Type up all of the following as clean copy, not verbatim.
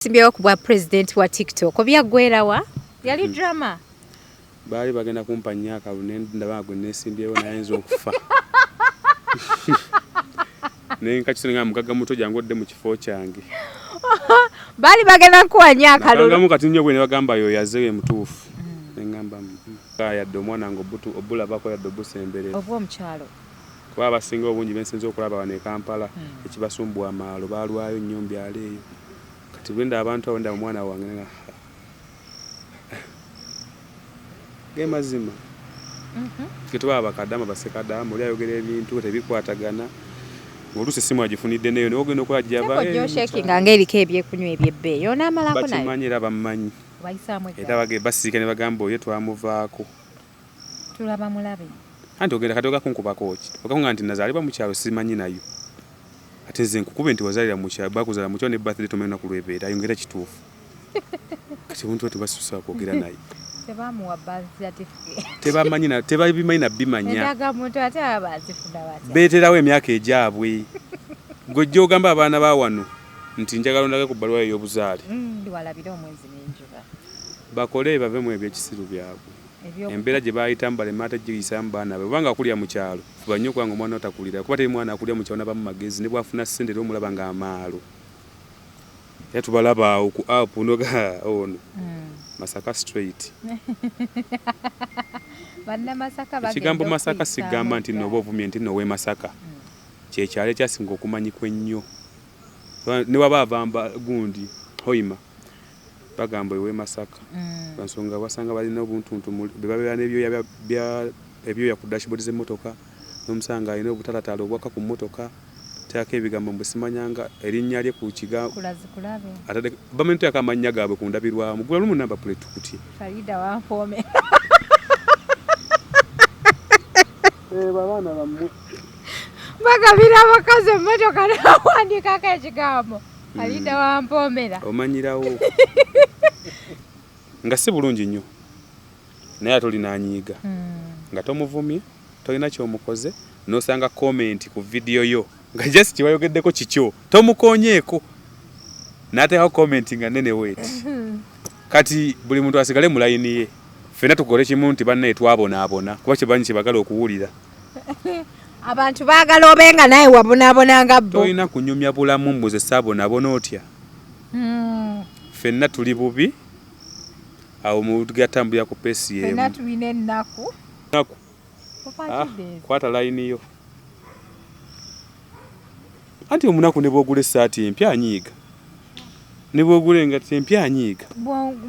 Simbyewo ku bwa president wa TikTok obyaggwerawa yali drama baali bagenda kumpa nnyaka ndaba gwe nesimbyewo nayinza okufa nenkakisone nga mugaga muto jangodde mu kifo kyange baali bagenda kuwa nnyaka lolo kati nnyo bwe ne bagamba yo yazewe mutuufu nengamba yadde omwana nga obulabako yadde obusemberera obwo omukyalo kuba abasinga obungi bensinza okulaba wano e Kampala ekibasumbwa amaalo baalwayo nnyo mbyalo eyo kati bwenda abantu awenda omwana wange nga gemazima kitwa abakadama basekadama oli ayogera ebintu tebikwatagana oluusi simu agifunidde neyo n'ogenda okola gyava shaking eriko ebyekunywa ebyebbeeyo n'amalako nayo bakimanyi era bamumanyi era basiika ne bagamba oyo twamuvaako tulaba mulabe anti ogenda kati ogakunkubako ki okakunga nti nazaalibwa mu kyalo simanyi nayo ate nze nkukube nti wazaalira mu kyalo bakuzaala mu kyalo ne birthday tomenya ku lwebeera ayongera kituufu kati omuntu we tebasusa kwogera naye tebamuwa birth certificate tebabimanyi nabimanya eraga muntu ate abazifuna batya beeterawo emyaka egyabwe ng'ojja ogamba abaana ba wano nti njagala ondage ku bbaluwa ey'obuzaale walabire omwezi n'enjuba bakole bave mu ebyekisiru byabwe embeera gye baayitamu baleme ate giyisamu baana be kubanga akulira mu kyalo fuba nnyo kubanga omwana otakulira kuba teri mwana akulira mu kyalo nabamu magezi ne bwafuna ssente era omulaba ng'amaalo era tubalaba awo ku app noga ono Masaka straight ekigambo Masaka sigamba nti noba ovumye nti nowe Masaka kyekyalo ekyasinga okumanyikwa ennyo ne waba avamba gundi hoima bagamba ewe Masaka bansonga basanga balina obuntuntu bebabeera n'ebyoya ku dashboard z'emmotoka n'omusanga alina obutalatala obwaka ku mmotoka teako ebigambo mbwe simanyanga erinnya lye ku kigambo ate bamentu yakamanya gaabwe ku ndabirwamu gula lumu namba plate kuti Farida Wampome babaana bammwe bagabira abakazi emmotoka n'awandikako ekigambo Farida Wampomera omanyirawo nga si bulungi nnyo naye ate olinanyiiga nga tomuvumye tolina kyomukoze n'osanga comment ku vidiyo yo nga just kibayogeddeko kikyo tomukonyeeko n'ateekawo comment nga nene weeti kati buli muntu asigale mu layini ye ffenna tukole kimu nti bannaye twabonaabona kuba kibanyi kyebagala okuwulira abantu baagala obenga naye wabonaabonanga bo tolina kunyumya bulamu mbuze saabonaabona otya ffenna tuli bubi awo mugatambulira ku peesi yemu ffenna tulina ennaku kwata layini yo anti omunaku ne bwogula essaati empya anyiiga ne bwogula engati empya anyiiga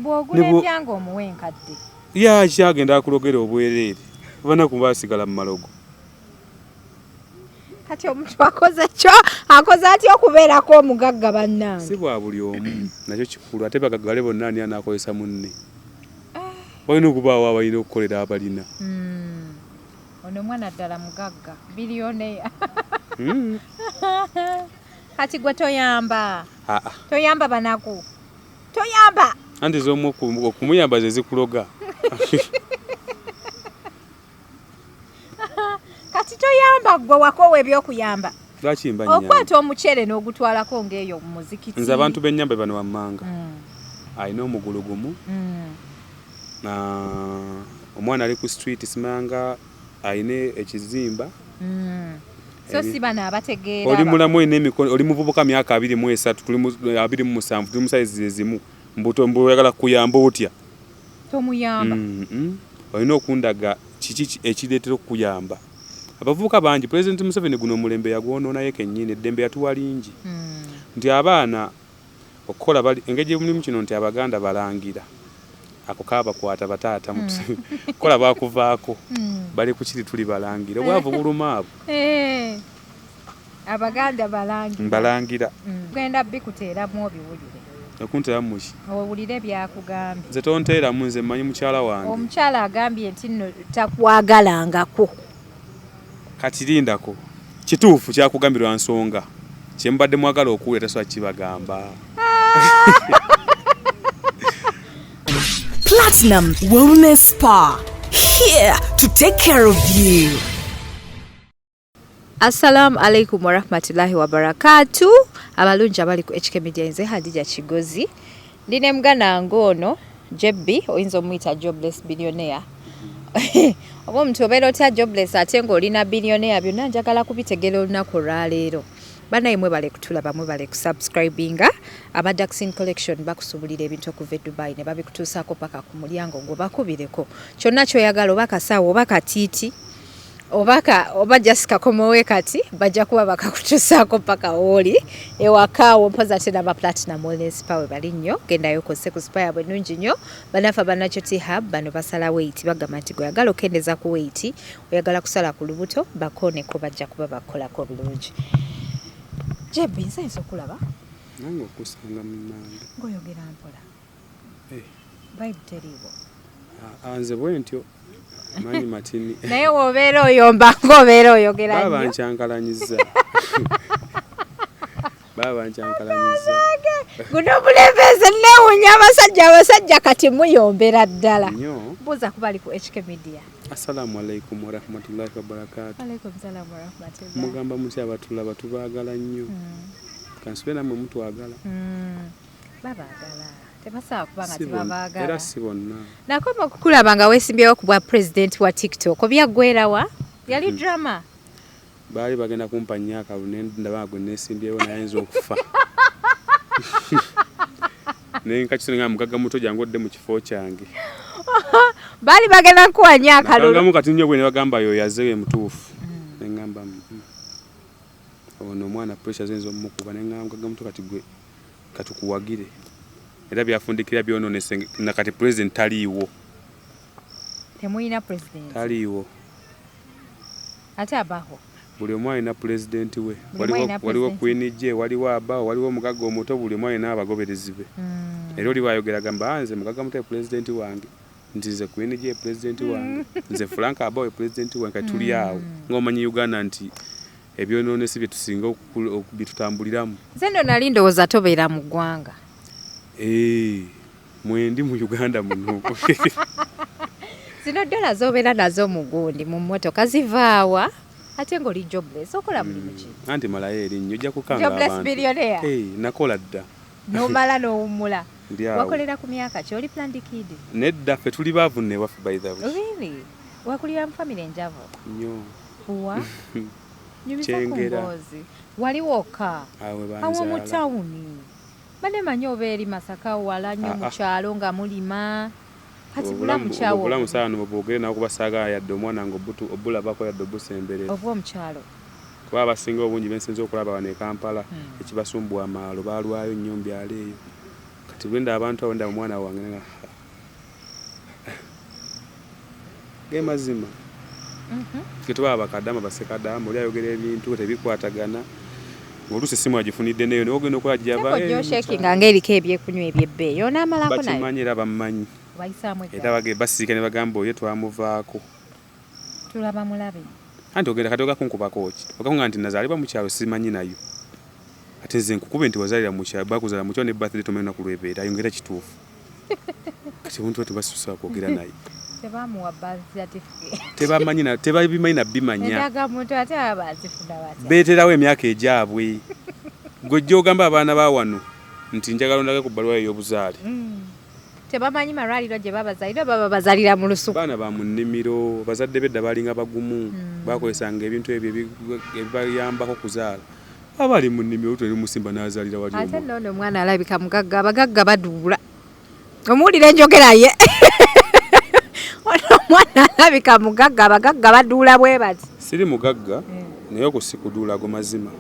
bwogula empyanga omuwe enkadde yakyagenda akulogera obwereere banaku baasigala mu malogo kati omuntu akoze atya okubeerako omugagga bannange si bwa buli omu nakyo kikulu ate bagaggale bonna ani anaakozesa munne balina okubaawo abalina okukolera abalina ono mwana ddala mugagga biliyoneya kati gwe toyamba banaku toyamba anti z'omu okumuyamba ze zikuloga kati toyamba gwe wakowa ebyokuyamba lwaki mba okwata omucere n'ogutwalako ng'eyo mu muzikiti nze abantu b'ennyamba bano wammanga alina omugulu gumu omwana ali ku street simanga alina ekizimba so si bana abategeera oli mulamu olina emikono oli muvubuka myaka 23 tuli 27 tuli mu saizi ezimu mbu oyagala kuyamba otya tomuyamba olina okundaga kiki ekireetera okuyamba abavubuka bangi President Museveni guno omulembe yagwononayo kennyini eddembe yatuwa lingi nti abaana okukola engeri mulimu kino nti Abaganda balangira ako kaabakwata bataata kola bakuvaako bali ku kiri tuli balangira obwavu buluma abo Abaganda balangira genda bikuteeramu obiwulire okunteramu muki owulire byakugambye nze tonteeramu nze mmanyi mukyala wange omukyala agambye nti nno takwagalangako kati lindako kituufu kyakugambirwa nsonga kyembadde mwagala okuwulira tasobola kibagamba Platinum Wellness Spa, here to take care of you. Assalamu alaikum warahmatullahi wabarakatuh. abalungi abali ku HK Media nze Hadija Kigozi ndine mugana ngono Jebbi oyinza omuyita jobless billionaire oba omuntu obeera otya jobless ate ng'olina billionaire byonna njagala kubitegera olunaku olwaleero banaye mwebale kutulaba mwebale kusubscribinga aba Daxin Collection bakusubulira ebintu okuva e Dubai ne babikutuusaako paka ku mulyango ng'obakubireko kyonna kyoyagala oba kasaawo oba katiiti oba just kakomowe kati bajja kuba bakakutuusaako paka wooli ewakaawo mpoza ate n'aba Platinum Wellness Spa we bali nnyo gendayo kose ku spa yabwe nnungi nnyo banafa banachoti hub bano basala weight bagamba nti goyagala okendeza ku weight oyagala kusala ku lubuto bakoneko bajja kuba bakolako bulungi. Jebbi nsanyiza okulaba nange okusanga munnange ng'oyogera mpola vibe teriiwo anze bwe ntyo manyi matini naye wobeera oyomba ng'obeera oyogera nnyo baba nkyankalanyiza guno obulembeeze neewunya abasajja kati muyombera ddala mbuuza kuba ali ku HK Media. Assalamu alaikum warahmatullahi wabarakatuh. Alaikum salam warahmatullahi. Mugamba muti abatulaba tubaagala nnyo kansube namwe mutwagala babaagala tebasobola kuba nga tebabaagala era si bonna nakoma okukulaba nga weesimbyewo ku bwa president wa TikTok obyaggwerawa yali drama baali bagenda kumpa nnyaka ndaba gwe neesimbyewo nayinza okufa naye nkakisone nga mugagga muto jangu odde mu kifo kyange baali bagenda nkuwa nnyaka lulu kati nnyo bwe ne bagamba yo yazewe mutuufu ne ngamba ono omwana pressure zenzo omukuba ne ngamba mugagga muto kati gwe katukuwagire era byafundikira byononese na kati president taliiwo temuyina president taliiwo ate abaho buli omu alina president we waliwo Queen J waliwo abawo waliwo omugagga omuto buli omu alina abagoberezi be era oli wayogera gamba nze mugagga muto president wange ntize Queen J president wange nze Frank abawo president wange kati tuli awo ng'omanyi Uganda nti ebyononesi bye tusinga okubitutambuliramu nze ndo nali ndowooza tobeera mu ggwanga mwendi mu Uganda muno zino dola zobeera nazo mu gundi mu mmotoka zivaawa ate ng'oli jobless okola mulimu ki anti malayo erinnyo ojja kukanga abantu jobless billionaire nakola dda n'omala n'owummula wakolera ku myaka ki oli planned kid nedda ffe tuli baavu ne waffe by the way really wakulira mu family enjavo nnyo wa nyumisa ku Mboozi waliwoka awo mu tawuni bane manyi oba eri Masaka wala nnyo mu kyalo nga mulima kati bulamu kyawo obulamu saano bwogere nawo kubasaaga yadde omwana nga obulabako yadde obusemberera obwo omukyalo kuba abasinga obungi bensinza okulaba wano e Kampala ekibasumbwa amaalo baalwayo nnyo mbyalo eyo kati bwenda abantu awo ndaba omwana wange nga ge mazima kitubaba bakadama basekadama oli ayogera ebintu tebikwatagana oluusi essimu agifunidde neyo naye ogenda okola gyaba nga ng'eriko ebyekunywa ebyebbeeyi onaamalako nayo bakimanyi era bammanyi era basiika ne bagamba oyo twamuvaako tulaba mulabe anti ogenda kati ogakunkubako ki ogakunga nti nazaalibwa mu kyalo simanyi nayo ate nze nkukube nti wazaalira mu kyalo bakuzaala mu kyalo ne birthday tomanyi naku lwebeera ayongera kituufu kati omuntu tebasusa kwogera naye tebamuwa birth certificate tebamanyi tebabimanyi nabimanya ndaga muntu ate abazifuna batya beeterawo emyaka egyabwe gw'ojja ogamba abaana ba wano nti njagala ondage ku bbaluwa ey'obuzaale tebamanyi malwaliro gye babazaalira baba bazaalira mu lusuku baana ba mu nnimiro bazadde bedda balinga bagumu bakozesanga ebintu ebyo ebibayambako kuzaala abali mu nnimiro tuli musimba n'azaalira wali ate nno omwana alabika mugagga abagagga baduula omuwulira enjogera ye omwana alabika mugagga abagagga baduula bwe bati siri mugagga naye okusikuduula ago mazima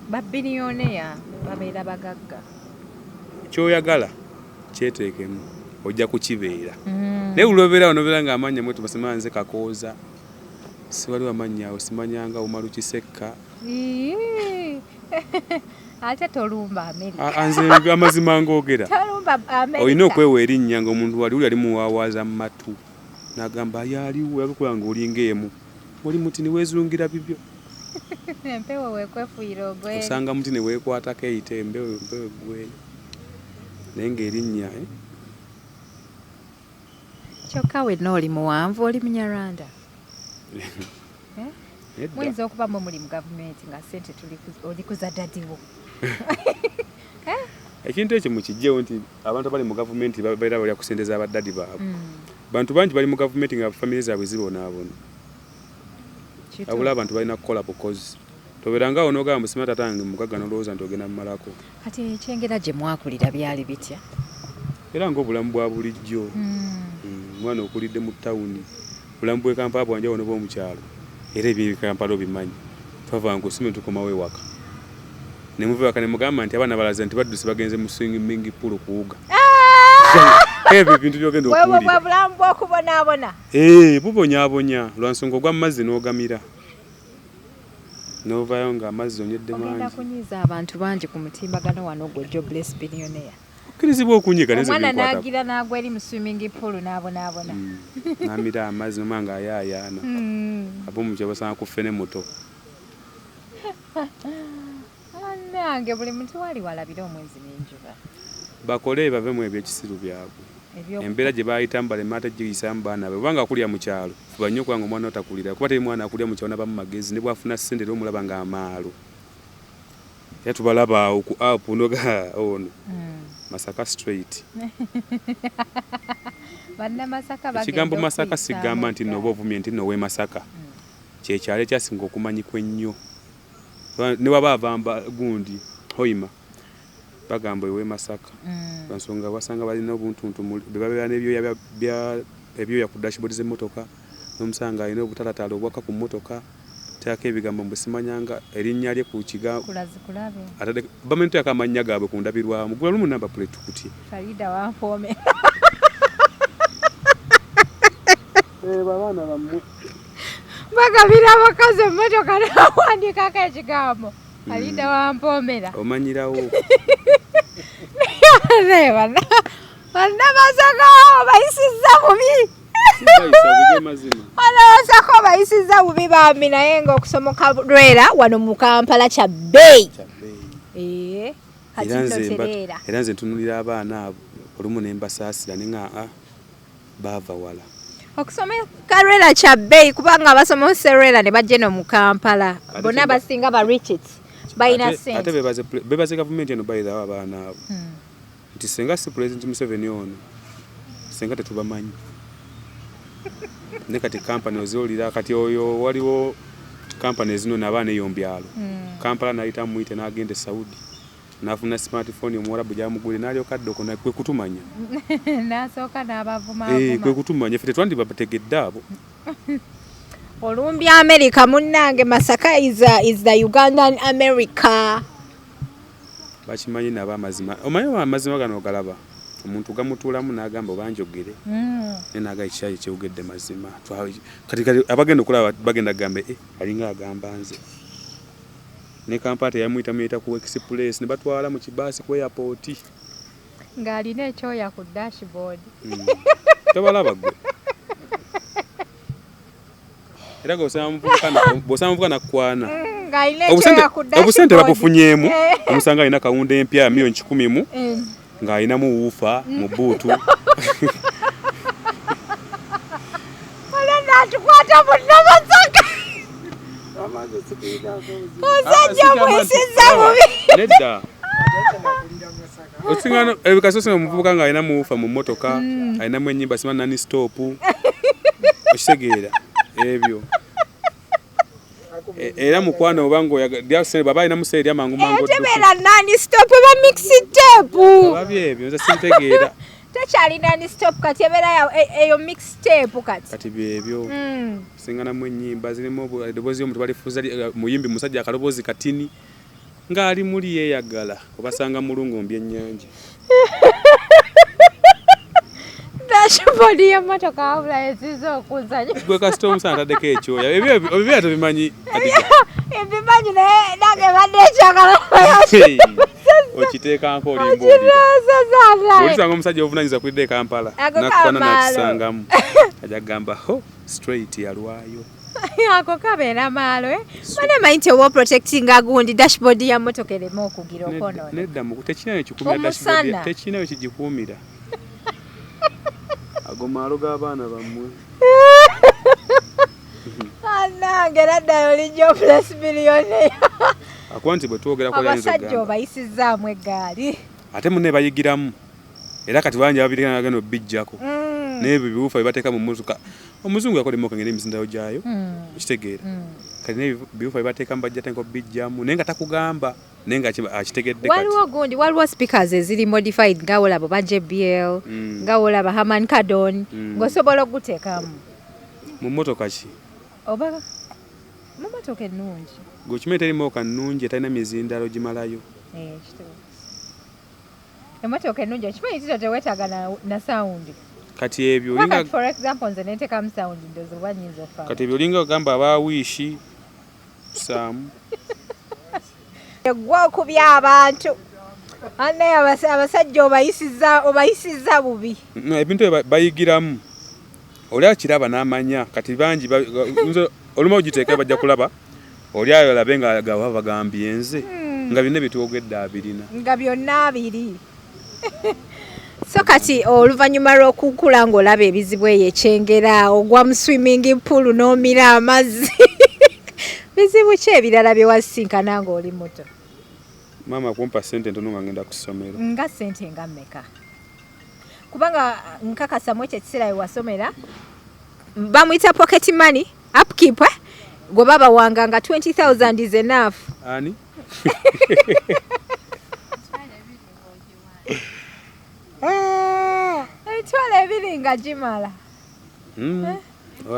babbilioneya babeera bagagga kyoyagala kyeteekemu ojja kukibeera naye ulwobeera onobeera nga amanya mwetu basema nze Kakooza siwaliwo amanya awo simanyanga Umaru Kisekka ate tolumba Amerika nze amazima ngoogera tolumba Amerika olina okwewa erinnya nga omuntu wali ali muwaawaza mu matu n'agamba yaliwo yakukola nga olinga emu oli muti ne weezulungira bibyo empewo weekwefuuyira ogweyo osanga muti ne weekwatako eyita empewo gweyo naye ng'erinnya kyokka wenna oli muwanvu oli munyarwanda muyinza okuba muli mu gavumenti nga ssente oli kuza dadiwo. Ekintu ekyo mukijjewo nti abantu abali mu gavumenti babeera balya ku ssente z'abaddadi baabwe. Bantu bangi bali mu gavumenti nga famire zaabwe zibonaabona. Abula abantu balina kukola bukozi. Tobeeranga awo n'ogamba musima tatange mugagga n'olowooza nti ogenda mumalako. Kati ekyengera gye mwakulira byali bitya? Era ng'obulamu bwa bulijjo. Mwana okulidde mu ttawuni. Obulamu bw'e Kampala bwanjawulo n'obw'omu kyalo. Era eby'e Kampala obimanyi. Twava nga osiime tukomawo ewaka. Ne muve waka ne mugamba nti abaana balaze nti badduse bagenze mu swimming pool kuwuga. Ebyo ebintu by'ogenda okuwulira. Bwe bulamu bw'okubonaabona. Bubonyaabonya lwa nsonga ogwa mazzi n'ogamira. N'ovaayo ng'amazzi onyedde mangi. Ogenda kunyiiza abantu bangi ku mutimbagano wano gwe Jobless Billionaire. Okkirizibwa okunyiga neze omwana n'agira n'agwa eri mu swimming pool n'abonaabona. N'amira amazzi n'omwana ng'ayaayaana. Ab'omukyalo basanga ku ffene muto. Nange buli muntu wali walabira omwezi n'enjuba. Bakole bavemu ebyekisiru byabwe. Embeera gye baayitamu baleme ate giyisamu baana be. Kubanga akulira mu kyalo fuba nnyo kubanga omwana otakulira. Kuba teri mwana akulira mu kyalo n'abamu magezi ne bw'afuna ssente era omulaba ng'amaalo. Era tubalaba awo ku app noga ono. Masaka straight. Ekigambo Masaka sigamba nti nno oba ovumye nti nno w'e Masaka. Kyekyalo ekyasinga okumanyikwa ennyo. Ne waba avamba gundi Hoima bagamba ewe Masaka. Bansonga wasanga balina obuntuntu be babeera n'ebyoya ku dashboard z'emmotoka n'omusanga alina obutalatala obwaka ku mmotoka teako ebigambo mbu simanyanga erinnya lye ku kigambo bamentu yakamanya gaabwe ku ndabirwamu gula lumu namba plate kuti Farida Wampoome babaana bammwe bagabira abakazi emmotoka n'awandiikako ekigambo Farida Wampoomera omanyirawo Banna Masaka bayisizza bubi. Masaka bayisizza bubi bambi naye ng'okusomoka Lwera wano mu Kampala kya bbeeyi. Era nze ntunulira abaana abo olumu ne mbasaasira ne nga baava wala. Okusomeka Lwera kya bbeeyi kubanga abasomesa Lwera ne bajja no mu Kampala. Bonna basinga ba Richards. Bayina ssente. Ate bebaze gavumenti eno bayirawo abaana abo. Nti senga si President Museveni ono senga tetubamanyi ne kati kampani oziwulira kati oyo waliwo kampani ezino n'abaana eyo mbyalo Kampala n'ayita muyite n'agenda e Saudi n'afuna smartphone omuwarabu gyamugule n'alyoka adda okwo kwe kutumanya n'asooka n'abavuma kwe kutumanya ffe tetwandibategedde abo Olumbya America munnange Masaka is the Ugandan America. Bakimanyi nabo amazima. Omanyi amazima gano galaba. Omuntu gamutuulamu n'agamba obanjogere. N'aga ekyayi kyewugedde mazima. Kati abagenda okulaba bagenda gambe alinga agamba nze. Ne Kampala yamuyita ku express ne batwala mu kibaasi ku airport. Ng'alina ekyoya ku dashboard. Tabalaba gwe. Era bw'osanga na kwana. Obusente babufunyeemu omusanga alina kawunda empya milioni 10 ng'alinamu wuufa mu bbuutu. Tukwata bonna Masaka. Musajja mwesizza bubi. Nedda. Osingano ebikasose omuvubuka ng'alina mu wuufa mu mmotoka alinamu ennyimba sima nani stop. Okitegeera ebyo. Era mukwano obango yagasere baba ina museri amangu mangu. Tebera nani stop ba mix tape. Babye ebyo nze sintegeera. Tekyali nani stop kati ebera eyo mix tape kati. Kati byebyo. Singana mu ennyimba zirimo edobozi omuntu balifuza muyimbi musajja akalobozi katini ngali muli yeyagala obasanga mulungu mbyennyanja. Dashboard ya motoka abula ezizo okuzanya. Gwe custom sana tadeko ekyoya. Ebyo tubimanyi Khadija. Ebimanyi nange badde ekyagala. Okiteeka nko olimbo. Olisanga omusajja ovunanyiza kulidde Kampala. Nakwana nakisangamu. Ajja gamba ho straight yalwayo. Ako kabeera maalo Mane mind owo protecting agundi dashboard ya motoka eremo okugira okono. Nedda mu tekinayo kikumira dashboard. Tekinayo kigikumira. Agomalo g'abaana bammwe. Anange ladda oli jobless billionaire. Akwanti bwe twogera ko yanzo. Abasajja obayisizaamu eggaali. Ate munne bayigiramu. Era kati banja babirina agano bijjako. N'ebyo biwufa bibateeka mu mmotoka. Omuzungu yakola emmotoka ngene emisindalo gyayo. Kitegeera. Kati n'ebyo biwufa bibateeka mbajja tenko bijjamu. Naye nga takugamba. Naye nga akitegedde kati. Waliwo speakers eziri modified nga olaba ba JBL, nga olaba Harman Kardon, ng'osobola okuteekamu. Mu mmotoka ki? Oba mu mmotoka ennungi. Gwe teri mmotoka nnungi etalina mizindalo gimalayo. Emmotoka ennungi okimanyi kito teweetaaga na sound. Kati ebyo olinga for example nze neetekamu sound ndozo oba nnyinza okufaanana. Kati ebyo olinga ogamba abaawiishi saamu. Gwa okubya abantu. Ane abasajja obayisizza bubi. Ebintu ebyo bayigiramu. Oli akiraba n'amanya kati bangi olumu ogiteeka bajja kulaba oli ayo olabe nga gawa bagambye nze nga byonna bitwogedde abirina nga byonna abiri. So kati oluvannyuma lw'okukula ng'olaba ebizibu eyo ekyengera ogwa mu swimming pool n'omira amazzi bizibu ki ebirala bye wasinkana ng'oli muto? Maama kumpa ssente ntono nga ngenda ku ssomero. Nga ssente nga mmeka? Kubanga nkakasa mu ekyo ekiseera we wasomera bamuyita pocket money upkeep gwe baba wanga nga 20,000 is enough. Ani? Emitwalo ebiri nga gimala.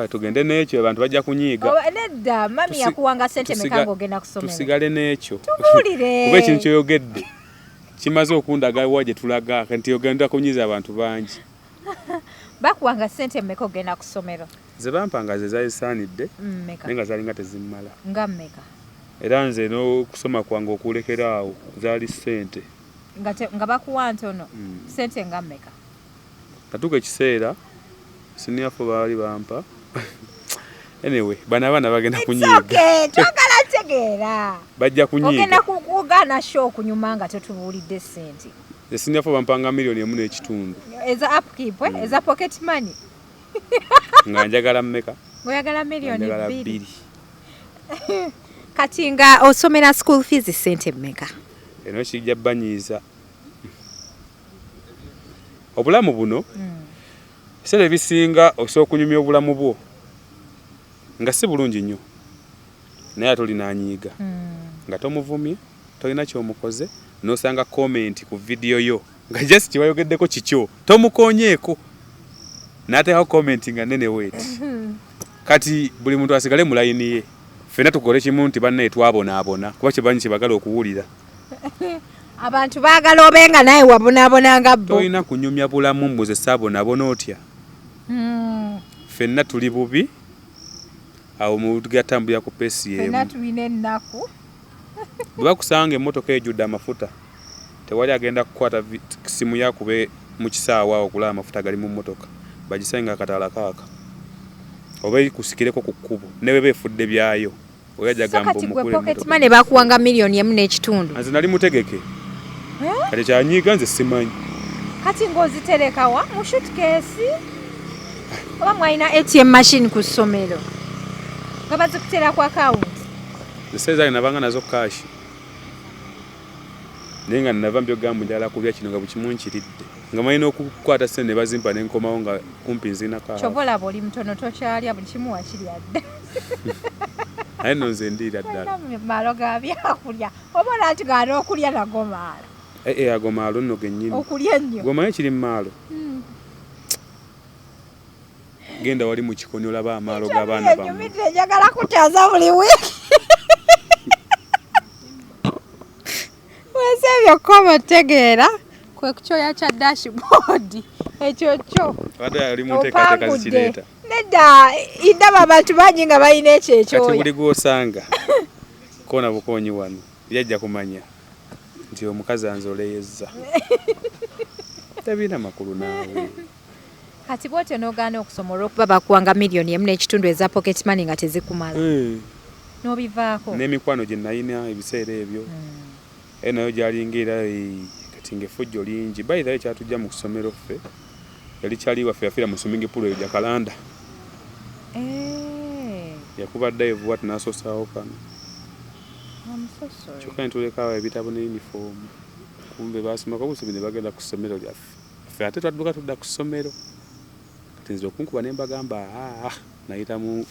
Tugende n'ekyo abantu bajja kunyiiga. Nedda mami yakuwanga ssente meka ng'ogenda kusomera. Tusigale n'ekyo. Tubuulire. Kuba ekintu kyoyogedde kimaze okundaga wa gye tulaga nti ogenda kunyiiza abantu bangi. Bakuwanga ssente meka ogenda ku ssomero? Ze bampanga ze zayisaanidde naye nga zalinga tezimmala. Nga mmeka? Era nze n'okusoma kwange okulekera awo zaali ssente. Nga bakuwa ntono ssente nga mmeka? Natuuka ekiseera siniafo baali bampa. Anyway, bana bagenda kunyiiga. Twagala tegeera. Bajja kunyiiga. Ogenda kugaana show kunyuma nga totubuulidde ssente. Siniafo bampanga $1.5 eza upkeep eza pocket money. Nga njagala mmeka? Oyagala $2 Kati nga osomera school fees ssente mmeka? Eno kijja banyiiza. Obulamu buno sere bisinga osobola okunyumya obulamu bwo nga si bulungi nnyo naye tolinanyiiga nga tomuvumye tolina kyomukoze n'osanga comment ku video yo nga just kiwayogeddeko kikyo tomukonyeeko n'ateekaho comment nga nene weeti kati buli muntu asigale mu layini ye ffenna tukole kimu nti bannaye twabonaabona kuba kibanyi kibagala okuwulira. Abantu baagala obenga naye wabonaabona nga bo. Tolina kunyumya bulamu mbuze saabonaabona otya. Ffenna tuli bubi awo mu tugatambulira ku peesi y'emu. Ffenna tulina ennaku. Bwe bakusanga emmotoka ejjudde amafuta tewali agenda kukwata simu yakube mu kisaawa awo okulaba amafuta gali mu mmotoka bagisenga akataala kaaka oba ekusikireko ku kkubo ne bwe beefudde byayo oyaja gamba omukule pocket money bakuwanga $1.5 nze nali mutegeke kati kyanyiiga nze simanyi. Kati ng'ozitereka wa mu suitcase oba mwalina ATM machine ku ssomero nga bazikuteera ku account? Nseeza nabanga nazo cash naye nga nava mbyogamba njala kulya kino nga bukimu nkiridde nga malina okukwata ssente ne bazimpa ne nkomawo nga kumpi nzina kawa. Kyova olaba oli mutono tokyalya buli kimu wakirya dda. Naye nno nze ndiira ddala. Maalo ga byakulya oba olaba nti gaana okulya nago maalo. Ago maalo nno gennyini. Okulya ennyo. Gwomanyi kiri mu maalo. Genda wali mu kikoni olaba amaalo g'abaana bamu. Nyumidde njagala kutyaza buli wiiki. Wese byokoma otegeera kwe kuchoya cha dashboard ekyo kyo. Wadde ali mu nteekateeka zikireeta. Nedda indaba abantu bangi nga balina ekyo ekyoya. Kati buli gw'osanga koona bukoonyi wano yajja kumanya nti omukazi anzoleyezza. Tabina makulu naawe. Kati bw'otyo n'ogaana okusoma olw'okuba bakuwanga $1.5 eza pocket money nga tezikumala. N'obivaako. N'emikwano gye nalina ebiseera ebyo. Nayo gyalingira kati ng'effujjo lingi. By the way kyatujja mu kusomero ffe yali kyali waffe yafiira mu swimming pool eyo Jakalanda. yakuba dive wat nasosawo kano I'm so sorry. kyokka nitulekawo ebitabo ne uniform kumbe basomako busubi ne bagenda ku ssomero lyaffe ffe ate twadduka tudda ku ssomero kati nzira okunkuba ne mbagamba nayita mu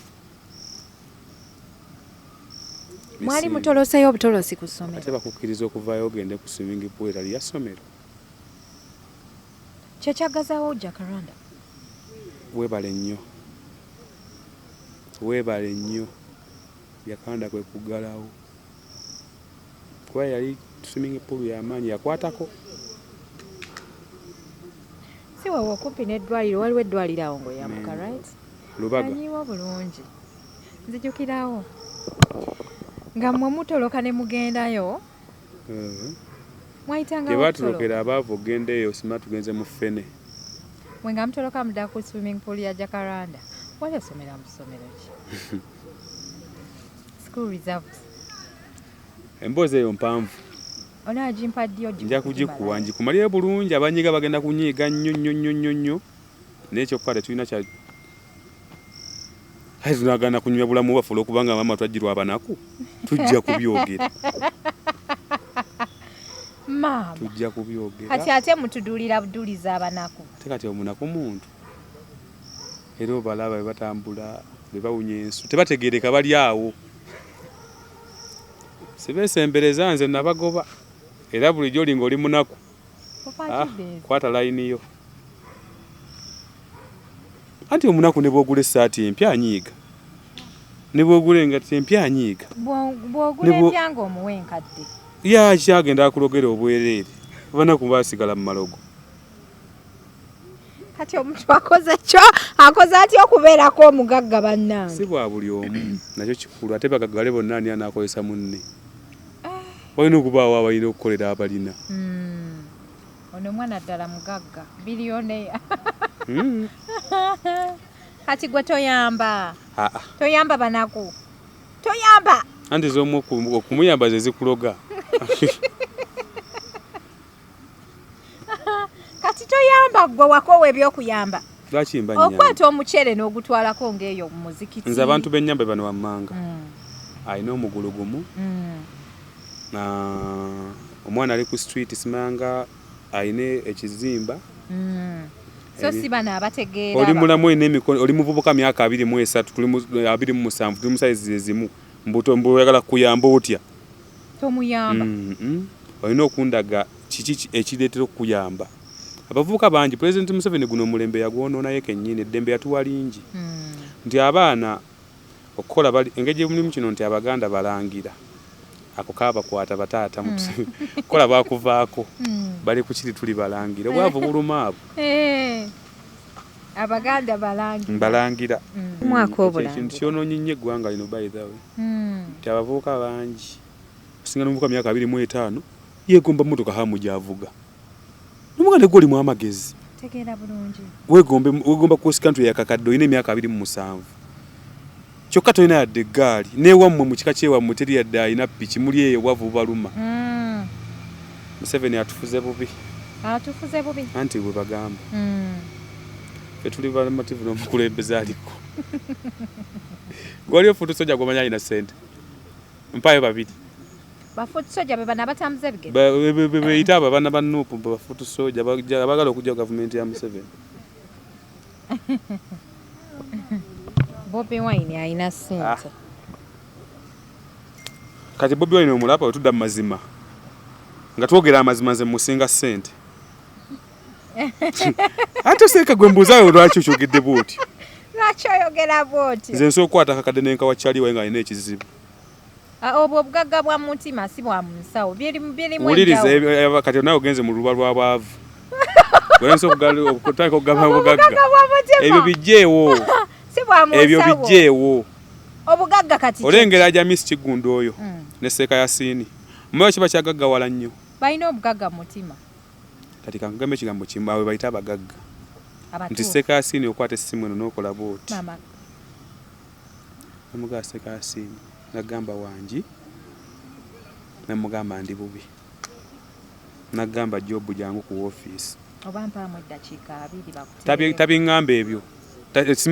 Mwali mutoloseyo obutolosi ku ssomero. ate bakukkiriza okuvaayo ogende ku swimming pool era lya ssomero. Kye kyagazaawo Jacaranda. Weebale nnyo Jacaranda kwe kuggalawo kuba yali swimming pool y'amaanyi yakwatako. Si wewe okumpi n'eddwaliro waliwo eddwaliro awo ng'oyambuka right? Lubaga Anyiwa bulungi. Nzijukirawo. Nga mmwe mutoloka ne mugendayo. Mwayitanga gye baatulokera abaavu ogendeeyo sima tugenze mu ffene. Mwe nga mutoloka mudda ku swimming pool ya Jacaranda. Wali osomera mu ssomero ki? School reserves. Emboozi eyo mpanvu. Onaagimpa ddi ogikuwa? Nja kugikuwa ngikumalire bulungi abanyiga bagenda kunyiiga nnyo n'ekyokukwata tulina kya tunagana kunywa bulamu bwaffe olwokubanga maama twajjirwa abanaku tujja kubyogera. Maama. Tujja kubyogera. Kati ate mutuduulira buduuliza abanaku. Ate kati omunaku muntu era obalaba bebatambula bebawunya ensu tebategereka bali awo sibeesembereza nze nabagoba era bulijjo olinga oli munaku kwata layiniyo anti omunaku ne bwogula essaati empya anyiiga ne bwogula engati empya anyiiga bwogula empya ng'omuwa enkadde kyagenda akulogera obwereere abanaku baasigala mu malogo. Kati omuntu akoze atya okubeerako omugagga bannange? Si bwa buli omu nakyo kikulu ate bagaggale bonna ani anaakozesa munne walina okubaawo abalina okukolera abalina. Ono mwana ddala mugagga bilioneya. Kati gwe toyamba banaku toyamba anti z'omu okumuyamba ze zikuloga. Kati toyamba gwe wakowa ebyokuyamba. Lwaki mba nnyamba? Okwata omuceere n'ogutwalako ng'eyo mu muzikiti. Nze abantu b'ennyamba bano wammanga alina omugulu gumu omwana ali ku street simanga alina ekizimba. So si bano abategeera. Oli mulamu olina emikono oli muvubuka myaka 23 tuli 27 tuli mu sayizi ezimu mbu oyagala kuyamba otya? Tomuyamba. Olina okundaga kiki ekireetera okuyamba. Abavubuka bangi President Museveni guno omulembe yagwononayo kennyini eddembe yatuwa lingi nti abaana okukola engeri mulimu kino nti Abaganda balangira ako kabakwata bataata kola bakuvaako bali ku kiri tuli balangira obwavu buluma abo. Abaganda balangira mwaka obulanga ekintu kyonoonye nnyo eggwanga lino by the way nti abavubuka bangi osinga n'omuvubuka myaka 25 yeegomba mmotoka hamu gy'avuga. Nomuganda gwe olimu amagezi. Tegeera bulungi. Weegomba cross country yakakadde olina emyaka 27. Kyokka tolina yadde eggaali n'ewammwe mu kika ky'ewammwe teri yadde alina ppiki muli eyo obwavu bubaluma. Museveni atufuze bubi. Anti bwe bagamba. Ffe tuli balamativu n'omukulembeze aliko. Gwaliyo futu soja gw'omanyi alina ssente. Mpaayo babiri. Bafutu soja be bana batambuza ebigere. Beyita abaana ba Nuupu bafutu soja abagala okujja gavumenti ya Museveni. Bobi Wine alina ssente. Kati Bobi Wine omulapa otudda mu mazima nga twogera amazima nze musinga ssente. Ate seeka gwe mbuuzaayo lwaki okyogedde bw'otyo? Lwaki oyogera bw'otyo? Nze nsobola okukwata akakadde n'enkawa kyaliwo nga alina ekizibu. Obwo obugagga bwa mutima si bwa munsawo birimu wuliriza kati nawe ogenze mu luba lwa bwavu okutandika okugamba obugagga ebyo bijjeewo ebyo bijjeewo obugagga kati olengera James Kigunda oyo ne Seeka Yasiini mumayo kiba kyagaggawala nnyo balina obugagga mutima kati kangambe ekigambo kimu awe bayita abagagga nti Seeka Yasiini okwata essimu eno n'okola bw'oti namugaa Seeka Yasiini nagamba wangi namugamba ndi bubi nagamba Job jangu ku office oba mpaamu eddakiika 2 bakutegeera tabiŋŋamba ebyo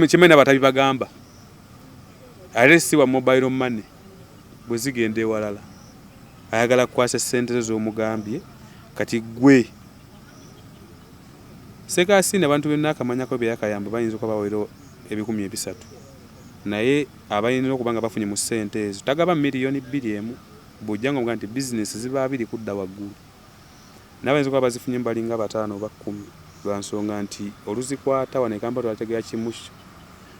kimenya batabibagamba ate si wa mobile money bwe zigenda ewalala ayagala kukwasa ssente z'omugambye kati gwe Ssekasinde abantu bonna akamanyako bye yakayamba bayinza okuba bawera 300,000 naye abayinza okuba nga bafunye mu ssente ezo tagaba miliyoni 2 emu bw'ojja nga nti bizinesi ziba 2 kudda waggulu n'abayinza okuba bazifunye balinga 5 oba 10 lwa nsonga nti oluzikwata wano ekamba twalategeera kimu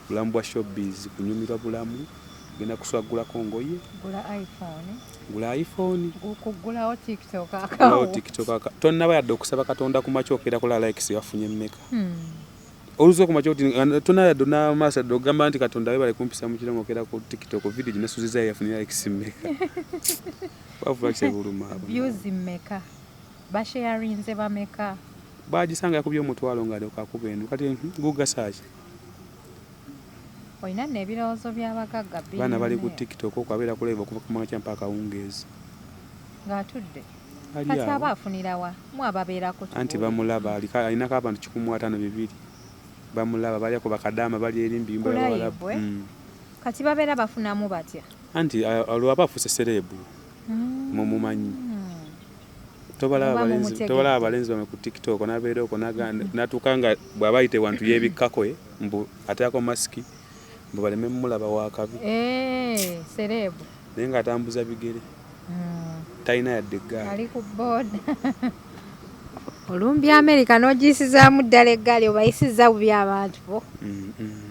bulamu bwa showbiz kunyumirwa bulamu genda kuswagulako ngoye gula iPhone okugulawo TikTok tonnaba yadde okusaba Katonda ku makya okeera kola likes yafunye mmeka oluzo ku makya oti tonnayadde n'amaaso yadde ogamba nti Katonda we bale kumpisa mu kirongo okeera ku TikTok video gye nasuziza yafunye likes mmeka wavuga kyebuluma views mmeka basharinze bameka bagisanga yakubye omutwalo nga akakuba eno kati gugasaaki oyina n'ebirowoozo by'abagagga baana bali ku TikTok okwabeera kuleba okuva ku makya mpaka kawungeezi ng'atudde kati aba afunira wa mu ababeera ku anti bamulaba alinako abantu 152 bamulaba balyako bakadaama bali erimbi kati babeera bafunamu batya anti olwaba afuse serebu mumumanyi tobalaba abalenzi bame ku TikTok nabeera oko natuuka nga bw'aba ayite wantu yeebikkako mbu ateako masiki mbu baleme mulaba wakabi serebu naye ng'atambuza bigere talina yadde eggaali ali ku booda olumbi Amerika n'ogiyisizaamu ddala eggaali obayisizza bubi abantu bo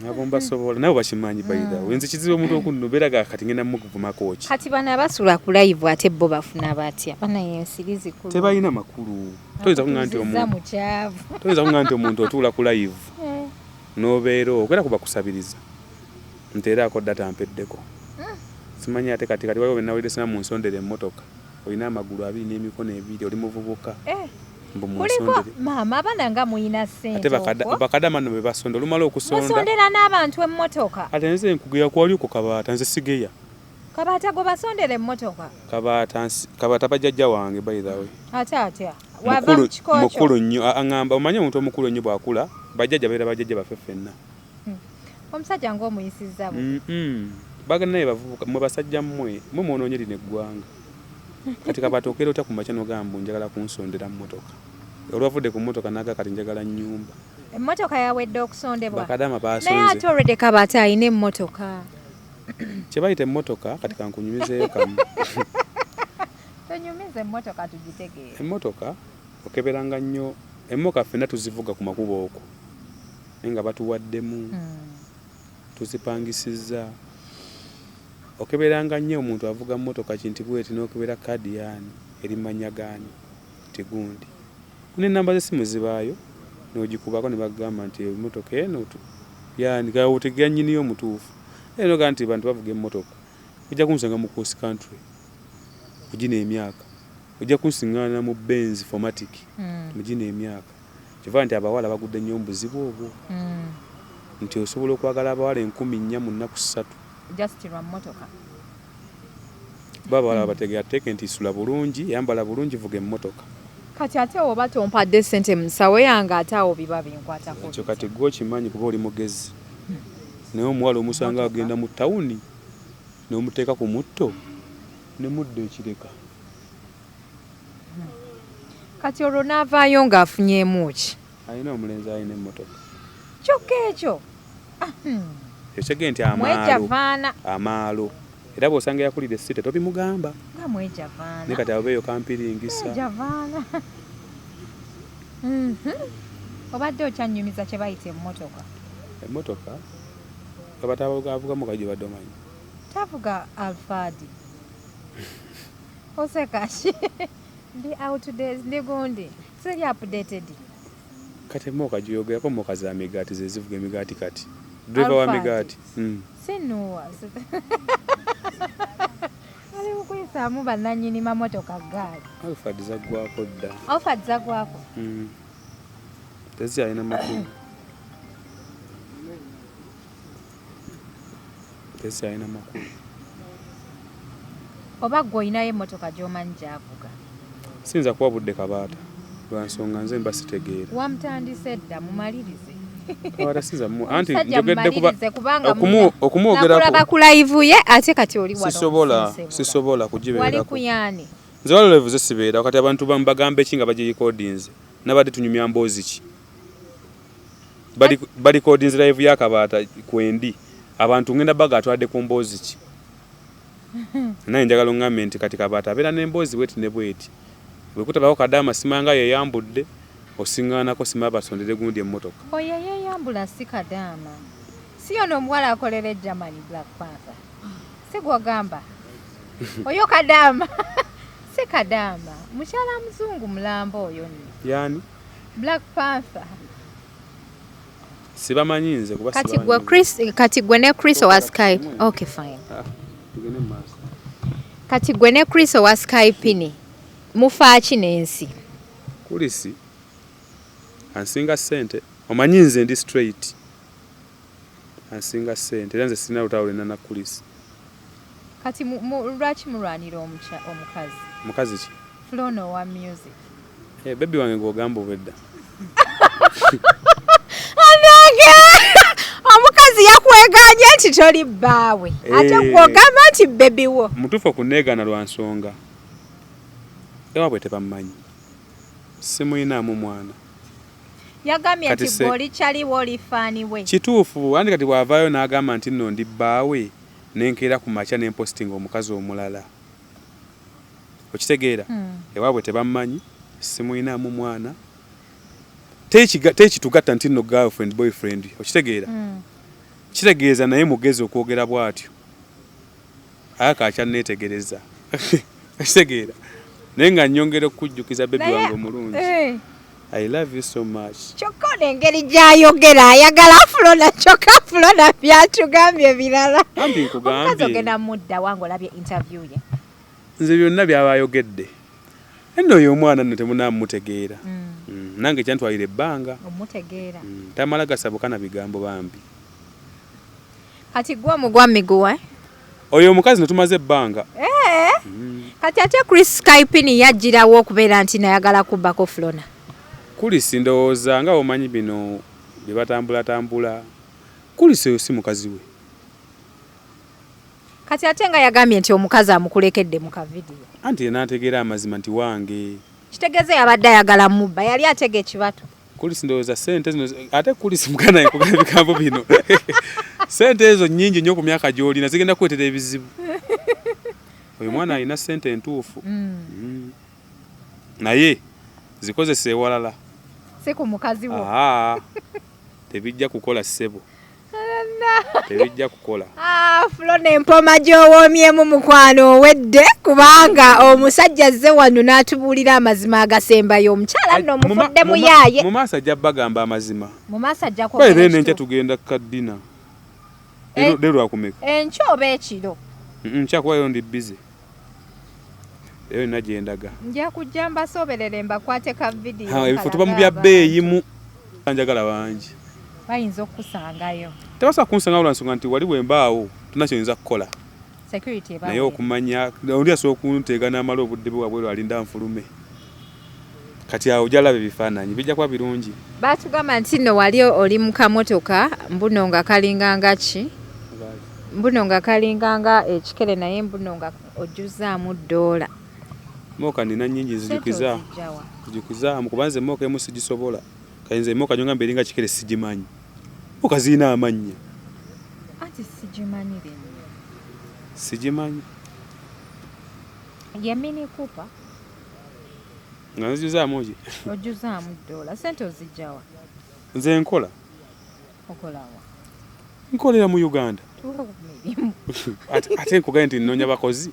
abo mbasobola nabo bakimanyi bayida wenzi kizibu omuntu okunno beeraga kati ngenda mukuvumako ki kati bano abasula ku live ate bo bafuna batya bana yensirizi ku tebalina makulu toyinza kuŋŋa nti omuntu otuula ku live n'obeera okwera kuba kusabiriza nteeraako data mpeddeko simanyi ate kati waliwo benawulire sina munsondere emmotoka olina amagulu 2 n'emikono 2 oli muvubuka maama abaana nga muyina ssente bakadama no bebasonda olumala okusonda musondera n'abantu emmotoka ate nze enkugeya kwaliko kabaata nze sigeya kabaata gwe basondera emmotoka kabaata bajjajja wange by the way ate atya wava mu kikokyo mukulu nnyo aŋŋamba omanyi omuntu omukulu ennyo bw'akula bajjajja beera bajjajja baffe ffenna omusajja ng'omuyisizza bagana naye bavubuka mwe basajja mmwe mwonoonye lino eggwanga kati kabaata okeera otya ku makya n'ogamba njagala kunsondera mu mmotoka olwavudde ku mmotoka naga kati njagala nnyumba emmotoka yawedde okusondebwa bakadama basonze naye ate olwedde kabaata alina emmotoka kye bayita emmotoka kati kankunyumizeeyo kamu tonyumiza emmotoka tugitegeera emmotoka okeberanga nnyo emmotoka ffenna tuzivuga ku makubo okwo naye nga batuwaddemu tuzipangisizza okeberanga nnyo omuntu avuga mmotoka kinti bweti n'okebera kadi yaani erimanya gaani tigundi n'ennamba z'essimu zibaayo n'ogikubako ne bagamba nti emmotoka eno yaani gawotegera nnyiniyo omutuufu eno ga nti bantu bavuga emmotoka ojja kunsanga mu cross country mugina emyaka ojja kunsiŋŋaana mu Benz Formatic mugina emyaka kiva nti abawala bagudde nnyo obuzibu obwo nti osobola okwagala abawala 4,000 mu nnaku 3 just lwa mmotoka baba bategera teke nti isula bulungi yambala bulungi vuga emmotoka kati ate oba tompadde ssente musawo yange ate awo biba binkwatako ekyo kati gwe okimanyi kuba oli mugezi naye omuwala omusanga agenda mu tawuni n'omuteeka ku mutto ne mudde ekireka kati olwo n'avaayo ng'afunyeemu ki alina omulenzi alina emmotoka kyokka ekyo ekyege nti amaalo era bw'osanga yakulira essite tobimugamba nga mwejavaana ne kati abeeyo kampiringisa mwejavaana obadde okyanyumiza kye bayita emmotoka abatavugamu kagye badde omanyi tavuga alfadi osekashi ndi outdays ndi gundi seri updated kati emmoka gyogerako mmoka za migaati ze zivuga emigaati kati driver wa migaati sinuwa ali mukuyisaamu bannannyini mamotoka gaali alfad zaggwako dda alfad zaggwako tezialina makulu oba gwe olinayo emmotoka gy'omanyi gy'avuga siyinza kuwa budde kabaata lwa nsonga nze mba sitegeera wamutandise dda mumalirize Awarasiza mu anti Musajja njogedde kuba mmalirize kubanga okumwogerako nakulaba ku live ye ate kati oli wano sisobola wali kugibeerako kuyaani nze waliwo live zesibeera wakati abantu bamubagambe eki nga bagirecordinze nabadde tunyumya mboozi ki barecordinze live y'akabaata kwendi abantu ngenda baga atwadde ku mboozi ki naye njagala oŋŋambe nti kati kabaata abeera n'emboozi bweti ne bweti bwekutabawo Kadaama simanga yeyambudde osiŋŋaanako sima basondere gundi emmotoka oyo yeyambula si Kadaama si ono omuwala akolera Germany Black Panther si gwogamba oyo Kadaama si Kadaama mukyala muzungu mulambo oyo nno yani Black Panther sibamanyi nze kuba kati gwe ne Chris owa Skype okay fine kati gwe ne Chris owa Skype ni mufaaki n'ensi kulisi ansinga ssente omanyi nze ndi straight ansinga ssente era nze sirina lutalo lwena na kulisi kati lwaki mulwanira omukazi mukazi ki Flono wa music bebi wange gwogamba obwedda omukazi yakweganye nti toli bbaawe ate gwogamba nti bebi wo mutuufu okuneegana lwa nsonga ewabwe tebamumanyi simuyinaamu mwana yagambye nti bw'oli kyaliwo oli faani we kituufu andi kati bw'avaayo n'agamba nti nno ndi bbaawe nenkeera ku makya n'empositinga omukazi omulala okitegeera ewaabwe tebamumanyi simuyinaamu mwana tekitugatta nti nno girlfriend boyfriend okitegeera kitegeeza naye mugezi okwogera bw'atyo akakya neetegereza okitegeera naye nga nnyongera okukujjukiza bebi wange omulungi I love you so much. Kyokka engeri gy'ayogera ayagala Flona kyokka Flona byatugambye birala. Omukazi ogenda mudda wange olabye interview ye. Nze byonna byaba ayogedde. Nno oyo omwana nno temunaamutegeera. Nange kyantwalira ebbanga. Omutegeera. Tamala gasabuka na bigambo bambi. Kati gwe omugwa miguwa. Oyo omukazi ne tumaze ebbanga. Kati ate Chris Skype ni yajjirawo okubeera nti nayagala kubbako Flona. Kulisi ndowooza nga omanyi bino bye batambula kulisi oyo si mukazi we kati ate nga yagambye nti omukazi amukulekedde mu kavidiyo anti n'ategeera amazima nti wange kitegeeze yabadde ayagala mubba yali atega ekibato kulisi ndowooza sente zino ate kulisi mugana yekugana ebigambo bino sente ezo nnyingi nnyo ku myaka gy'olina zigenda kwetera ebizibu oyo mwana alina sente entuufu naye zikozesa ewalala si ku mukazi wo tebijja kukola ssebo tebijja kukola Flona empoma gy'owoomyemu mukwano owedde kubanga omusajja azze wano n'atubuulira amazima agasembayo omukyala nno omufudde muyaaye mu maaso ajja bagamba amazima mu maaso ajja kwera n'enkya tugenda kaddina leero lwakumeka enkya oba ekiro nkyakubayo ndi bize eyo nagendaga nja kujja mbasoberere mbakwate ka vidiyo ebifo tuba mu bya bbeeyi mu njagala bangi bayinza okusangayo tebasa kunsanga lwa nsonga nti wali bwembaawo tunakyoyinza kukola naye okumanya oli asobola okunteega n'amala obudde bwe wabweru alinda nfulume kati awo ojalabe ebifaananyi bijja kuba birungi baatugamba nti nno wali oli mu kamotoka mbuno nga kalinganga ki mbuno nga kalinganga ekikere naye mbuno nga ojjuzaamu ddoola moka nina nnyingi nzijukizaamu kubanze moka emu sigisobola kayinza moka nyonga mberinga kikere sigimanyi moka ziina amannya ati sigimanyi sigimanyi ya Mini Cooper nga nzijuzaamu ki ojjuzaamu ddoola sente ozijjawa nze nkola okolawa nkolera mu Uganda ate nkugaye nti nnoonya bakozi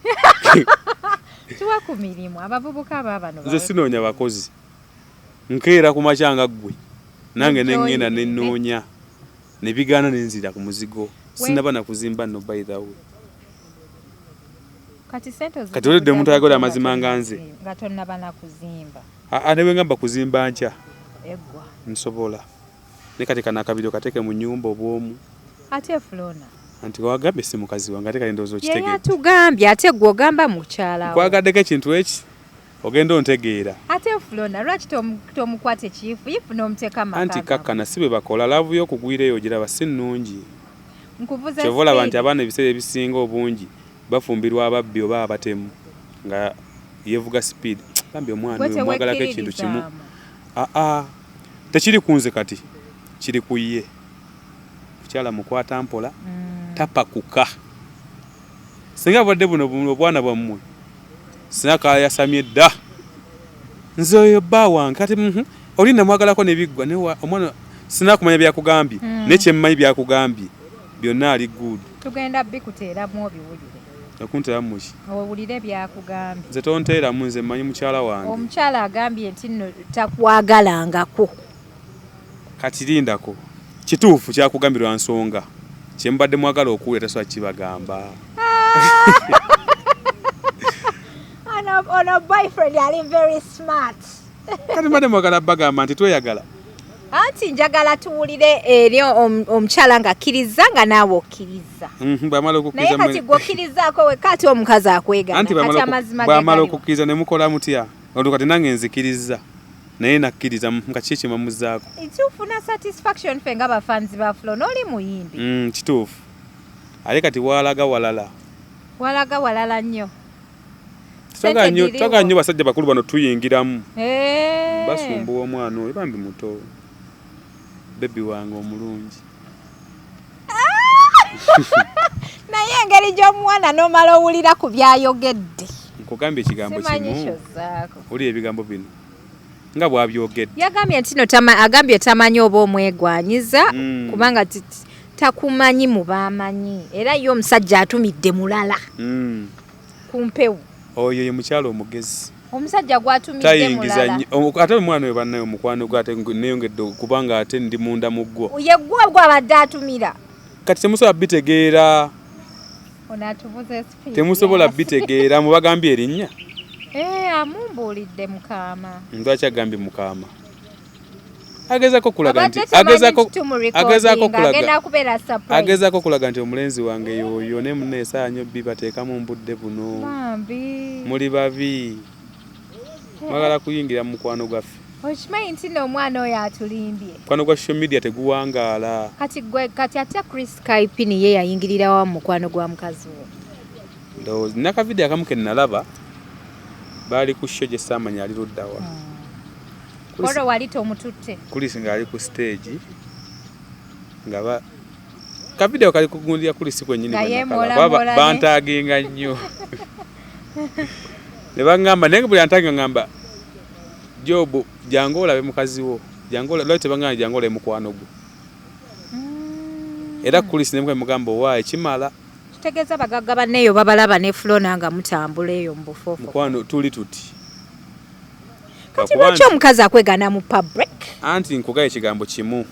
tuwa ku mirimu abavubuka baabano nze sinoonya bakozi nkeera ku makyanga ggwe nange nengenda nenoonya nebigaana nenzira ku muzigo sinaba nakuzimba nno by the way kati oledde omuntu ayagala amazima nga nze nga tonnaba nakuzimba ate bwe ngamba kuzimba nkya eggwa nsobola ne kati kana akabiro kateeke mu nnyumba obwomu ate Flona anti wagambye si mukazi wange ate kali ndowooza okitegedde yeye atugambye ate gwe ogamba mukyala kwagaddeko ekintu eki ogenda ontegeera ate Flona lwaki tomukwate chifu ifu n'omuteeka amaka anti kakkana si bwe bakola laavu y'okugwira eyo giraba si nnungi nkuvuze kyovola abantu abaana ebiseera ebisinga obungi bafumbirwa ababbi oba abatemu nga yevuga speed bambi omwana oyo mwagalako ekintu kimu tekiri kunze kati kiri ku ye kukyala mukwata mpola tapakuka singa bwadde buno obwana bwammwe sinaka yasamye dda nze oyo bba wange kati oli namwagalako nebiggwa omwana sinakumanya byakugambye nekyemmanyi byakugambye byonna ali good tugenda bikuteeramu obiwulire okunteramu ki owulire byakugambye nze tonteeramu nze mmanyi mukyala wange omukyala agambye nti nno takwagalangako kati lindako kituufu kyakugambirwa nsonga kyembadde mwagala okuwulira tasobola kibagamba ono boyfriend ali very smart kati mbadde mwagala bagamba nti tweyagala anti njagala tuwulire eri omukyala ng'akkiriza nga naawe okkiriza naye kati gweokkirizaako wekka ate omukazi akwegana kati amazima bwamala okukkiriza ne mukola mutya olwo kati nange nzikiriza naye nakkiriza nga kiki kimamuzaako tufuna satisfaction ffe nga bafanzi ba Flo n'oli muyimbi kituufu ale kati walaga walala nnyo twaga nnyo basajja bakulu bano tuyingiramu basumbuwa omwana oyo bambi muto bebi wange omulungi naye engeri gy'omuwana n'omala owulira ku byayogedde nkugambye ekigambo kimu oli ebigambo bino nga bwabyogedde yagambye nti agambye tamanyi oba omwegwanyiza kubanga takumanyi mu baamanyi era ye omusajja atumidde mulala ku mpewo oyo ye mukyalo omugezi omusajja gwatumidde mulala ate omwana we bannaye omukwano gwe ate neyongedde kubanga ate ndi munda mu ggwo ye gwe gwabadde atumira kati temusobola bitegeera temusobola bitegeera mubagambye erinnya amumbuulidde Mukama lwaki agambye Mukama agezaako kulaga nti omulenzi wange yoyo ne muneesaanyo bbi bateekamu mbudde buno muli babi mwagala kuyingira mu mukwano gwaffe okimanyi nti n'omwana oyo atulimbye mukwano gwa social media teguwangaala kati ate Chris Kaipini ye yayingirira wa mu mukwano gwa mukazi wo ndowooza nakavidiyo akamu ke nalaba baali ku show gye saamanya ali luddawa olwo wali tomututte kulisi ng'ali ku stage nga kavidiyo kali kugundira kulisi kwennyini bantaaginga nnyo ne baŋŋamba naye buli antaaginga ŋŋamba Job jangu olabe mukazi wo lwaki tebaŋŋamba jangu olabe mukwano gwo era kulisi ne mugamba owaaye kimala kitegeeza bagagga banneeyo babalaba ne Flona nga mutambula eyo mu bufoofu mukwano tuli tuti kati lwaki omukazi akwegana mu public anti nkugaye ekigambo kimu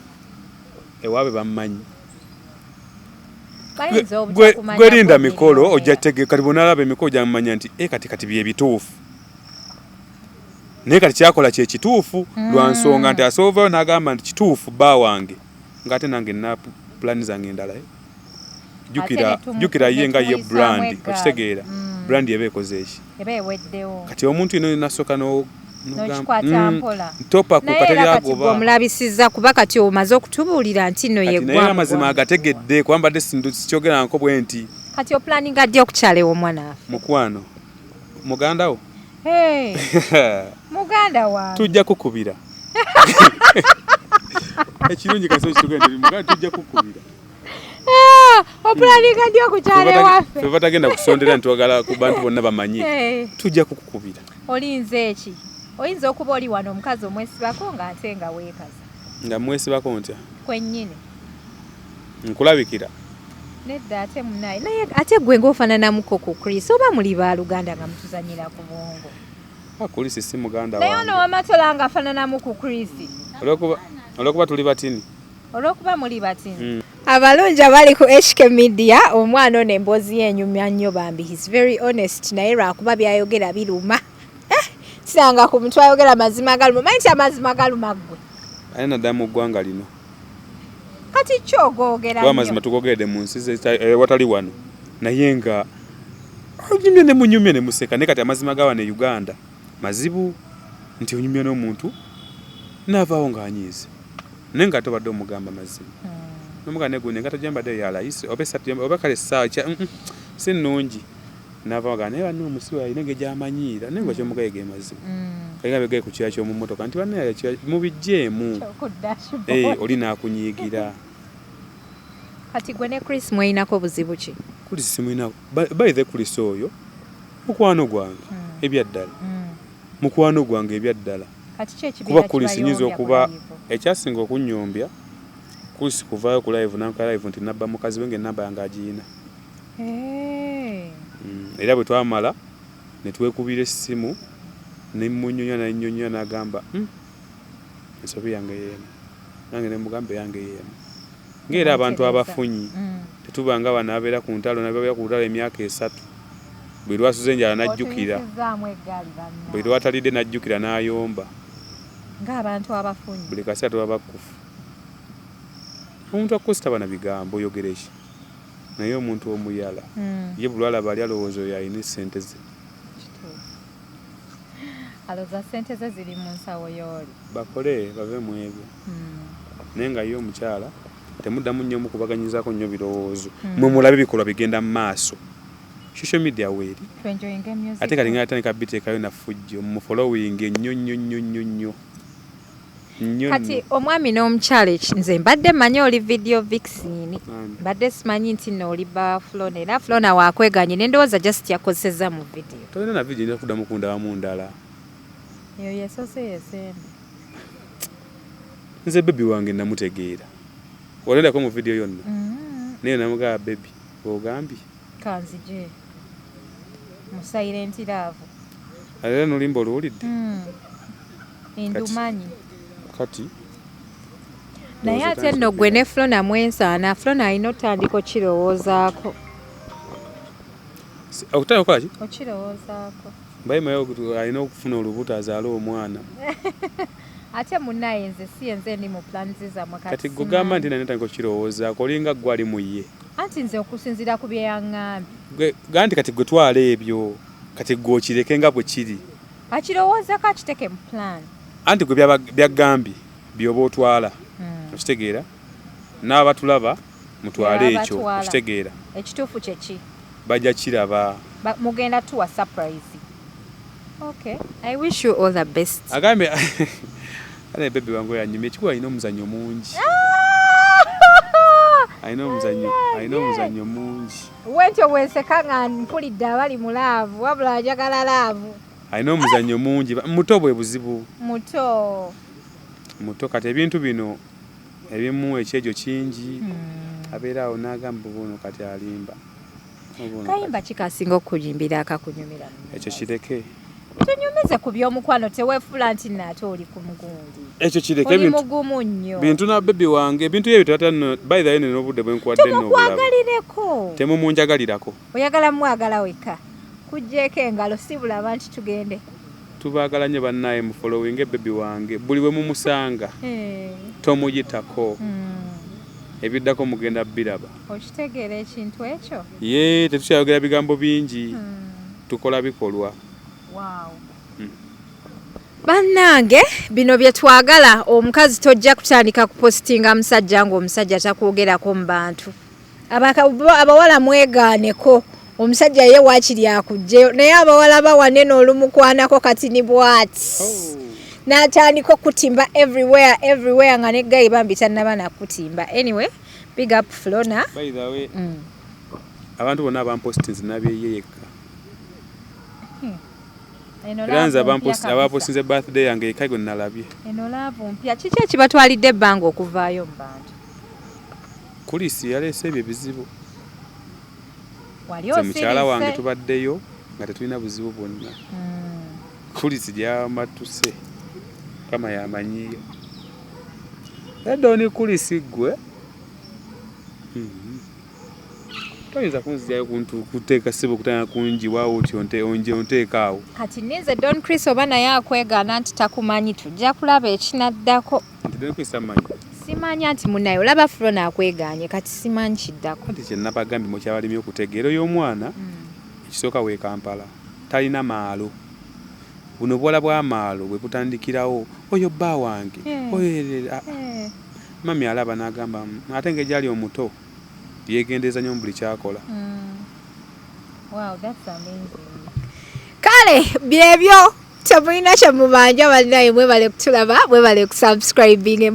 ewaabe bammanyi gwerinda mikolo ojja tege kati bonalaba emikolo gyamumanya nti kati byebituufu naye kati kyakola kyekituufu lwa nsonga nti asovayo n'agamba nti kituufu bba wange ng'ate nange nina pulaani zange endala jjukira ye nga ye brand okitegeera brand eba ekoze eki kati omuntu ino nasooka ntopa ku kateryagoba omulabisizza kuba kati omaze okutubuulira nti nno ye naye amazima agategedde kuba mbadde sikyogeranko bwe nti kati opulaninga ddi okukyalewa omwana waffe mukwano muganda wo muganda wange tujja kukubira ekirungi kasi okitugenda tujja kukubira opulaninga ddi okukyale waffe fe batagenda kusondera nti wagala ku bantu bonna bamanyi tujja kukukubira olinze eki oyinza okuba oli wano omukazi omwesibako ng'ate nga weekaza nga mwesibako ntya kwennyini nkulabikira nedda ate munaye naye ate gwe ng'ofaananamuko ku Chris oba muli baaluganda nga mutuzanyira ku bongo Chris si muganda wange naye ono wamatola nga afaananamu ku Chris olwokuba tuli batini olwokuba muli batini abalungi abali ku HK Media omwana ono emboozi yenyumya nnyo bambi he's very honest naye lwakuba byayogera biruma kiranga ku mutwe ayogera amazima galuma manyi nti amazima galuma ggwe aye naddala mu ggwanga lino kati kyogogera nnyo amazima tugogeredde mu nsi watali wano naye nga nyumye ne museka naye kati amazima ga wano e Uganda mazibu nti onyumya n'omuntu n'avaawo ng'anyiize naye nga tobadde omugamba mazibu n'omugamba negundi nga togyambaddeyo ya layisi oba kale essaawa si nnungi n'avaawo nga naye banne omusibe alina ge gy'amanyiira naye nga kyomugaye ge mazibu kalinga begaye ku kira ky'omu mmotoka nti banne mubijjeemu oli n'akunyiigira. Kati gwe ne Chris mweyinako buzibu ki? Chris simwinako baithe Chris oyo mukwano gwange ebyaddala mukwano gwange ebyaddala kuba Chris nyinza okuba ekyasinga okunnyombya Chris kuvaayo ku live nanka live nti nabba mukazi wenge namba yange agiina era bwe twamala ne twekubira essimu ne munyonya n'agamba ensobi yange yeemu nange ne mugamba yange yeemu ng'era abantu abafunyi tetubanga banaabeera ku ntalo nabeera ku lutalo emyaka 3 buli lwasuze enjala najjukira buli lwatalidde najjukira n'ayomba ng'abantu abafunyi buli kaseera tuba bakufu. Omuntu akkusitaba na bigambo oyogera eki naye omuntu omuyala ye buli alaba ali alowooza oyo alina ssente ze alowooza ssente ze ziri mu nsawo y'oli bakole bave mu ebyo naye nga ye omukyala temuddamu nnyo mukubaganyizaako nnyo birowoozo mwe mulabe bikolwa bigenda mu maaso social media weeri ate kati nga atandika biteekayo na fujjo mu following ennyo kati omwami n'omukyala nze mbadde mmanyi oli video vixen mbadde simanyi nti nno oli ba Flona era Flona waakweganye ne ndowooza just yakozesezza mu video tolina na video nja kuddamu kundabamu ndala eyo yesoose yesembe nze bebi wange namutegeera olendako mu video yonna naye namugaba bebi ogambye kanzije mu silent love era n'olimba oluwulidde endumanyi kati naye ate nno gwe ne Flona mwensaana Flona alina otandika okirowoozaako okutandika okola ki okirowoozaako mbayimayo alina okufuna olubuto azaale omwana ate munnaye nze si yenze ndi mu plans zammwe kati gugamba nti nanetandika okirowoozaako olinga gwe ali mu ye anti nze okusinziira ku bye yaŋŋambye ganti kati gwe twala ebyo kati gwe okireke nga bwe kiri akirowoozaako akiteke mu plan anti gwe byaggambye byoba otwala okitegeera n'abatulaba mutwale ekyo okitegeera ekituufu kyeki bajja kiraba mugenda tuwa surprise. Okay, I wish you all the best. Agambe ale bebe wangu yanyime ekikuba alina omuzannyo mungi alina omuzannyo mungi wentyo wenseka nga mpulidde abali mu laavu wabula ajagala laavu alina omuzannyo mungi muto bwe buzibu muto kati ebintu bino ebimu ekyejo kingi abeera awo n'agamba buno kati alimba kayimba kikasinga okuyimbira akakunyumira ekyo kireke tonyumize ku by'omukwano teweefula nti naate oli ku mugundi ekyo kireke bintu na bebi wange ebintu ebyo tatano by the way n'obudde bwenkwadde n'obulabo temumunjagalirako oyagala mwagala weka kujjeeko engalo si bulaba nti tugende tubaagala nnyo bannaye mu following bebi wange buli bwe mumusanga tomuyitako ebiddako mugenda biraba okitegeera ekintu ekyo ye tetukyayogera bigambo bingi tukola bikolwa. Wow. Bannange bino bye twagala omukazi tojja kutandika kupostinga musajja ng'omusajja takwogerako mu bantu abawala mwegaaneko omusajja ye waakiri akujjeyo naye abawala bawanene olumukwanako kati ni bwati n'atandika okutimba everywhere nga ne gayi bambi tannaba nakutimba. Anyway, big up Flona. By the way, abantu bonna abampostinze nabyeyeka Ranza abapostinze birthday yange ekaigo nalabye eno laavu mpya kiki ekibatwalidde ebbanga okuvaayo mu bantu kulisi yaleese ebyo bizibu wali mukyala wange tubaddeyo nga tetulina buzibu bwonna kulisi gyamatuse kama yamanyiyo edoni kulisi gwe toyinza kunzirayo kuteeka ssibu kutanya kungi waawo ti onteekaawo kati ninze Don Chris oba naye akwegaana nti takumanyi tujja kulaba ekinaddako nti Don Chris amanyi simanya nti munaye olaba Flona akwegaanye kati simanyi kiddako nti kyenabagambye mukyabalimu okutegeera oyo omwana ekisooka w'e Kampala talina maalo buno bwola bw'amaalo bwe butandikirawo oyo bba wange mami alaba n'agamba ate ng'egyali omuto yeegendeeza nnyo mu buli kyakola. Wow, that's amazing. Kale byebyo temulina kye mubanja bannaaye mwebale kutulaba mwebale kusubscribing